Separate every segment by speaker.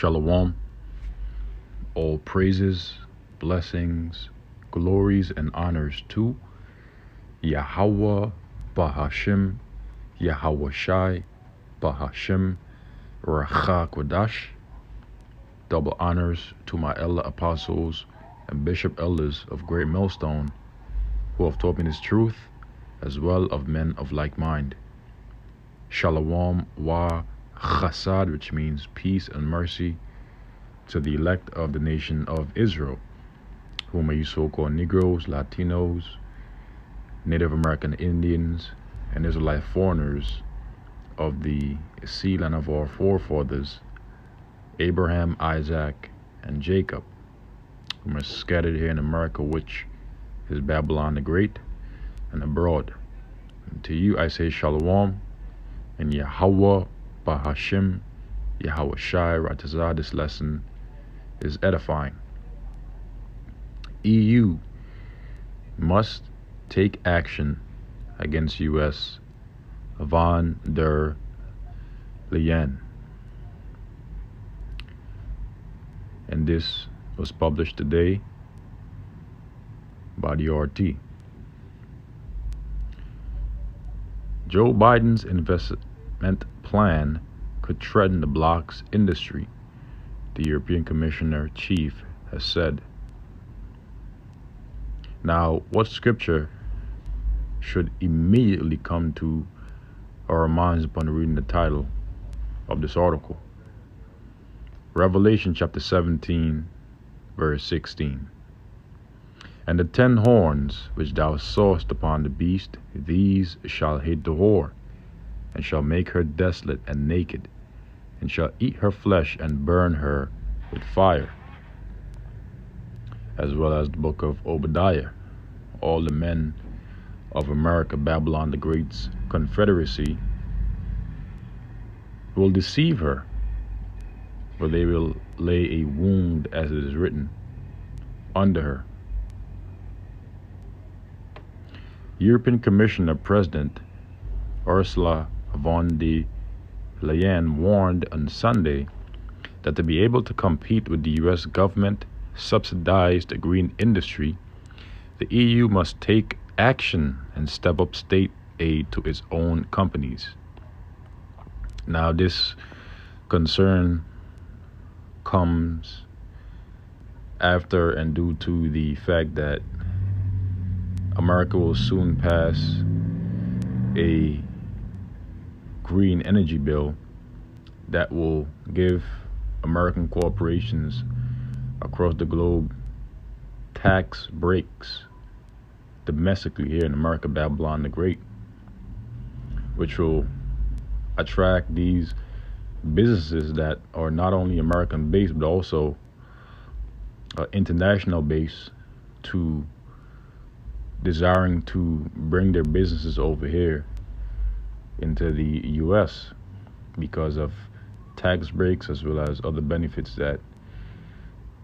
Speaker 1: Shalom, all praises, blessings, glories, and honors to Yahweh Bahashim, Yahweh Shai Bahashim, Racha Kodash. Double honors to my elder apostles and bishop elders of Great Millstone, who have taught me this truth, as well of men of like mind. Shalom wa chasad, which means peace and mercy, to the elect of the nation of Israel, whom are you so-called Negroes, Latinos, Native American Indians, and Israelite foreigners of the seed line of our forefathers, Abraham, Isaac, and Jacob, whom are scattered here in America, which is Babylon the Great, and abroad. And to you I say Shalom, and Yahweh Bahashim, Yahweh Shai Ratazah. This lesson is edifying. EU must take action against U.S. von der Leyen. And this was published today by the RT. Joe Biden's investment plan could threaten the bloc's industry, the European Commissioner Chief has said. Now, what scripture should immediately come to our minds upon reading the title of this article? Revelation chapter 17, verse 16. And the 10 horns which thou sawest upon the beast, these shall hate the whore, and shall make her desolate and naked, and shall eat her flesh and burn her with fire. As well as the book of Obadiah. All the men of America, Babylon the Great's confederacy, will deceive her, for they will lay a wound, as it is written, under her. European Commissioner President Ursula von der Leyen warned on Sunday that to be able to compete with the U.S. government subsidized green industry, the EU must take action and step up state aid to its own companies. Now, this concern comes after and due to the fact that America will soon pass a green energy bill that will give American corporations across the globe tax breaks domestically here in America, Babylon the Great, which will attract these businesses that are not only American based but also international based, to desiring to bring their businesses over here into the U.S. because of tax breaks as well as other benefits that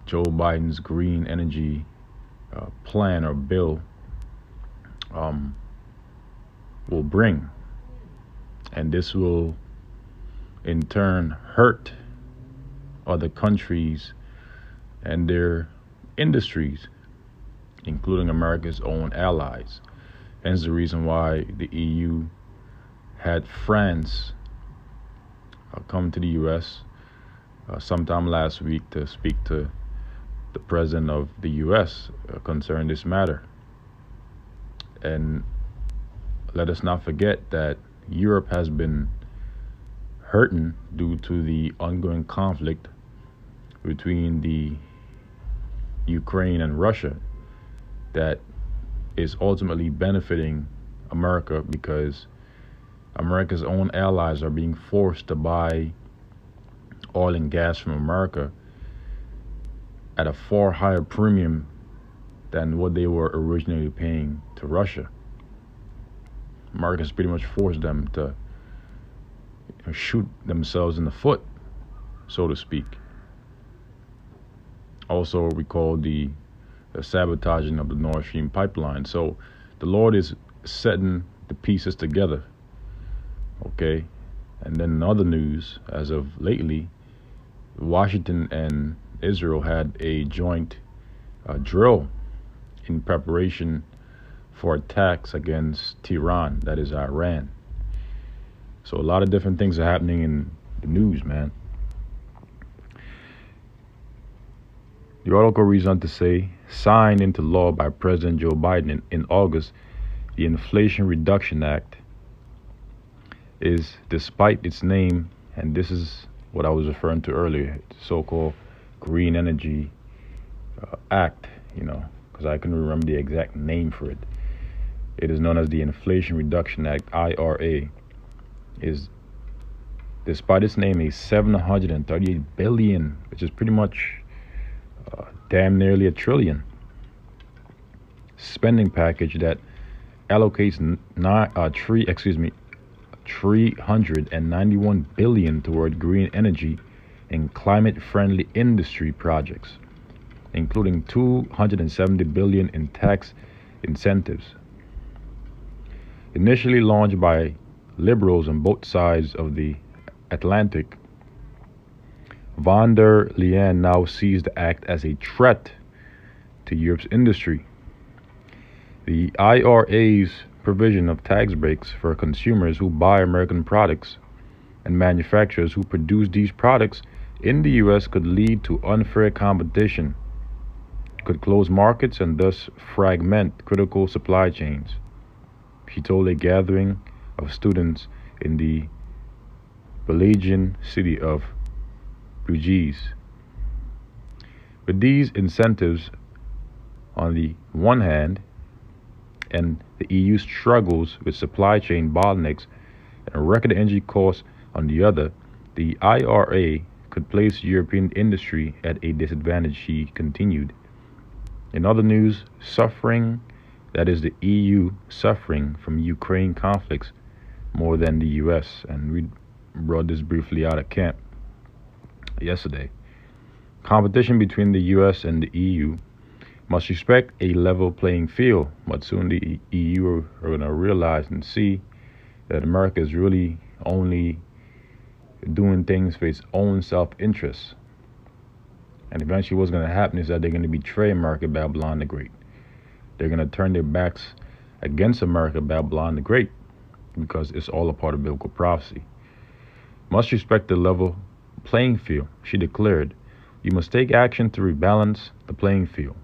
Speaker 1: Joe Biden's green energy plan or bill will bring. And this will in turn hurt other countries and their industries, including America's own allies. Hence the reason why the EU had France come to the U.S. Sometime last week to speak to the president of the U.S. Concerning this matter. And let us not forget that Europe has been hurting due to the ongoing conflict between the Ukraine and Russia, that is ultimately benefiting America because America's own allies are being forced to buy oil and gas from America at a far higher premium than what they were originally paying to Russia. America's pretty much forced them to shoot themselves in the foot, so to speak. Also recall the sabotaging of the Nord Stream pipeline. So the Lord is setting the pieces together. Okay. And then in other news, as of lately, Washington and Israel had a joint drill in preparation for attacks against Tehran, that is Iran. So a lot of different things are happening in the news, man. The article reads on to say, signed into law by President Joe Biden in August, the Inflation Reduction Act is, despite its name, and this is what I was referring to earlier, the so-called Green Energy Act, because I couldn't remember the exact name for it. It is known as the Inflation Reduction Act, IRA, is, despite its name, a $738 billion, which is pretty much damn nearly a trillion, spending package that allocates 391 billion toward green energy and climate-friendly industry projects, including 270 billion in tax incentives. Initially launched by liberals on both sides of the Atlantic, von der Leyen now sees the act as a threat to Europe's industry. The IRA's provision of tax breaks for consumers who buy American products and manufacturers who produce these products in the US could lead to unfair competition, could close markets and thus fragment critical supply chains, she told a gathering of students in the Belgian city of Bruges. With these incentives on the one hand, and the EU struggles with supply chain bottlenecks and record energy costs on the other, the IRA could place European industry at a disadvantage, she continued. In other news, that is the EU suffering from Ukraine conflicts more than the US, and we brought this briefly out of camp yesterday. Competition between the US and the EU must respect a level playing field, but soon the EU are going to realize and see that America is really only doing things for its own self-interest. And eventually what's going to happen is that they're going to betray America, Babylon the Great. They're going to turn their backs against America, Babylon the Great, because it's all a part of biblical prophecy. Must respect the level playing field, she declared. You must take action to rebalance the playing field,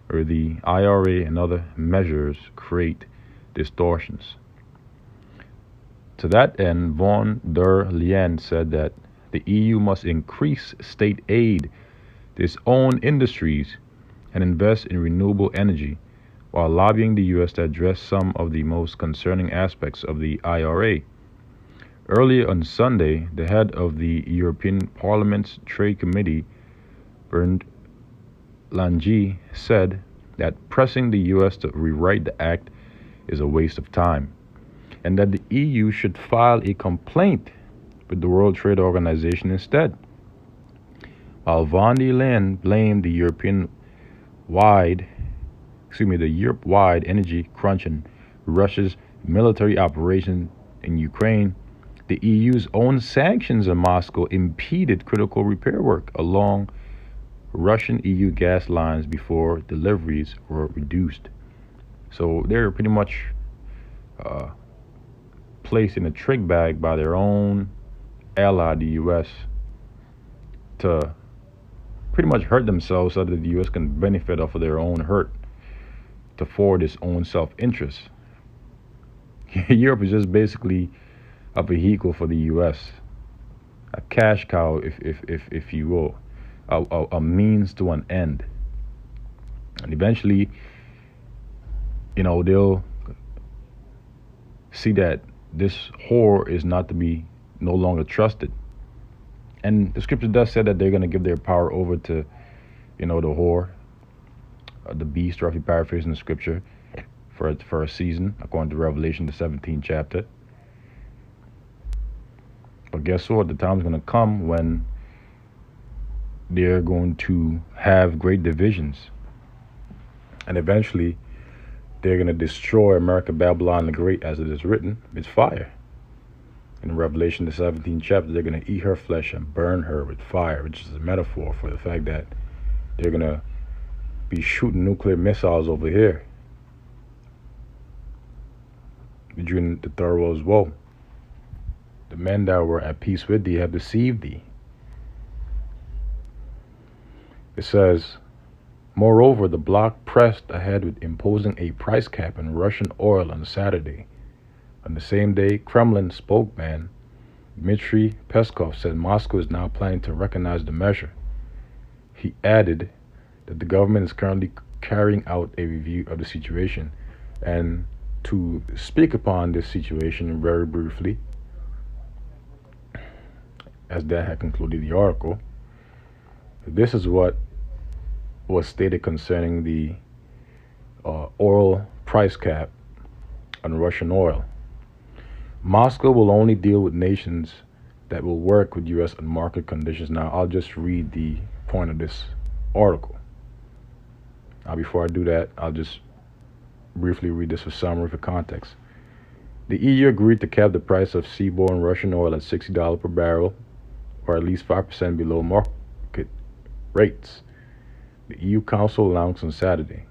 Speaker 1: or the IRA and other measures create distortions. To that end, von der Leyen said that the EU must increase state aid to its own industries and invest in renewable energy, while lobbying the US to address some of the most concerning aspects of the IRA. Earlier on Sunday, the head of the European Parliament's Trade Committee, Bernd Lange, said that pressing the US to rewrite the act is a waste of time, and that the EU should file a complaint with the World Trade Organization instead. While von der Leyen blamed the Europe-wide energy crunch and Russia's military operation in Ukraine, the EU's own sanctions on Moscow impeded critical repair work along Russian EU gas lines before deliveries were reduced. So they're pretty much placed in a trick bag by their own ally, the US, to pretty much hurt themselves so that the US can benefit off of their own hurt to forward its own self-interest. Europe is just basically a vehicle for the US, a cash cow, if you will, a means to an end. And eventually, they'll see that this whore is not to be no longer trusted. And the scripture does say that they're going to give their power over to, the whore, the beast, roughly paraphrasing the scripture, for a season, according to Revelation, the 17th chapter. But guess what? The time's going to come when they're going to have great divisions. And eventually, they're going to destroy America, Babylon the Great, as it is written, with fire. In Revelation, the 17th chapter, they're going to eat her flesh and burn her with fire, which is a metaphor for the fact that they're going to be shooting nuclear missiles over here during the third world's woe. The men that were at peace with thee have deceived thee. It says, moreover, the bloc pressed ahead with imposing a price cap on Russian oil on Saturday. On the same day, Kremlin spokesman Dmitry Peskov said Moscow is now planning to recognize the measure. He added that the government is currently carrying out a review of the situation. And to speak upon this situation very briefly, as that had concluded the article, this is what was stated concerning the oil price cap on Russian oil. Moscow will only deal with nations that will work with U.S. on market conditions. Now, I'll just read the point of this article. Now, before I do that, I'll just briefly read this for summary for context. The EU agreed to cap the price of seaborne Russian oil at $60 per barrel, or at least 5% below market rates. The EU Council announced on Saturday.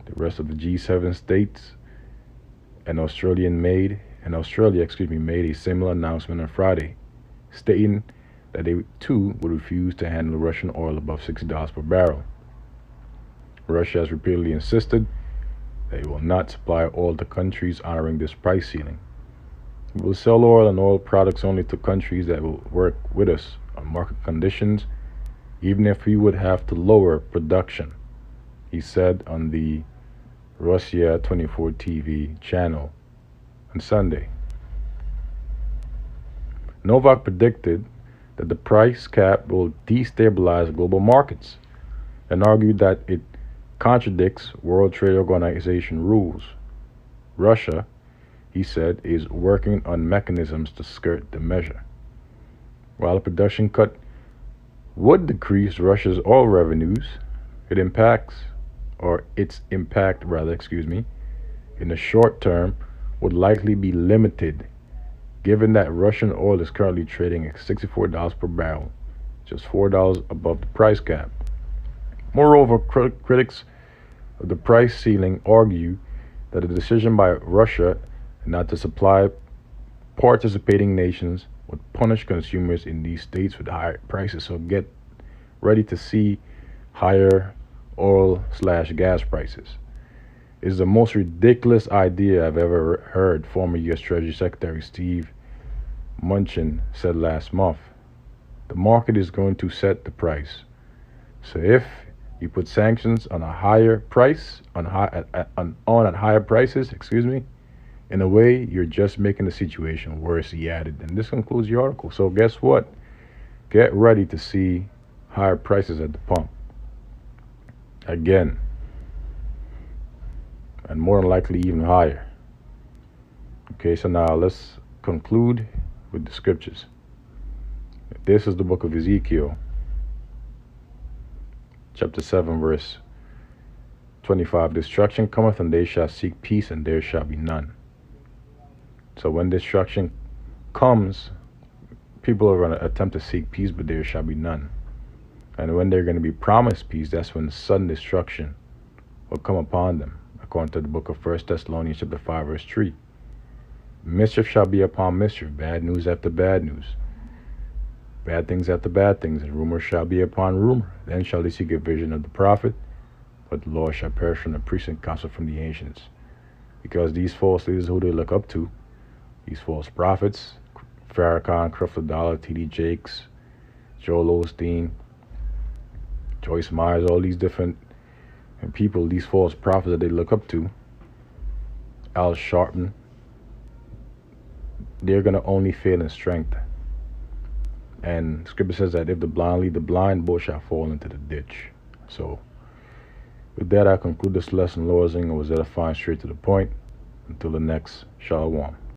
Speaker 1: The rest of the G7 states and Australia made a similar announcement on Friday, stating that they too would refuse to handle Russian oil above $60 per barrel. Russia has repeatedly insisted that it will not supply oil to countries honoring this price ceiling. We will sell oil and oil products only to countries that will work with us on market conditions, even if we would have to lower production, he said on the Russia 24 TV channel on Sunday. Novak predicted that the price cap will destabilize global markets and argued that it contradicts World Trade Organization rules. Russia, he said, is working on mechanisms to skirt the measure. While a production cut would decrease Russia's oil revenues, its impact, in the short term would likely be limited, given that Russian oil is currently trading at $64 per barrel, just $4 above the price cap. Moreover, critics of the price ceiling argue that a decision by Russia not to supply participating nations would punish consumers in these states with higher prices. So get ready to see higher oil/gas prices. Is the most ridiculous idea I've ever heard, former U.S. Treasury Secretary Steve Mnuchin said last month. The market is going to set the price. So if you put sanctions on a higher price, at higher prices, in a way, you're just making the situation worse, he added. And this concludes the article. So guess what? Get ready to see higher prices at the pump. Again. And more than likely even higher. Okay, so now let's conclude with the scriptures. This is the book of Ezekiel, chapter 7, verse 25. Destruction cometh, and they shall seek peace, and there shall be none. So when destruction comes, people are going to attempt to seek peace, but there shall be none. And when they're going to be promised peace, that's when sudden destruction will come upon them, according to the book of 1 Thessalonians chapter 5, verse 3. Mischief shall be upon mischief, bad news after bad news, bad things after bad things, and rumor shall be upon rumor. Then shall they seek a vision of the prophet, but the Lord shall perish from the priest and counsel from the ancients. Because these false leaders who they look up to, these false prophets, Farrakhan, Creflo Dollar, T.D. Jakes, Joel Osteen, Joyce Myers, all these different people, these false prophets that they look up to, Al Sharpton, they're going to only fail in strength. And scripture says that if the blind lead the blind, both shall fall into the ditch. So with that, I conclude this lesson. Lord, was edifying, straight to the point. Until the next, Shalom.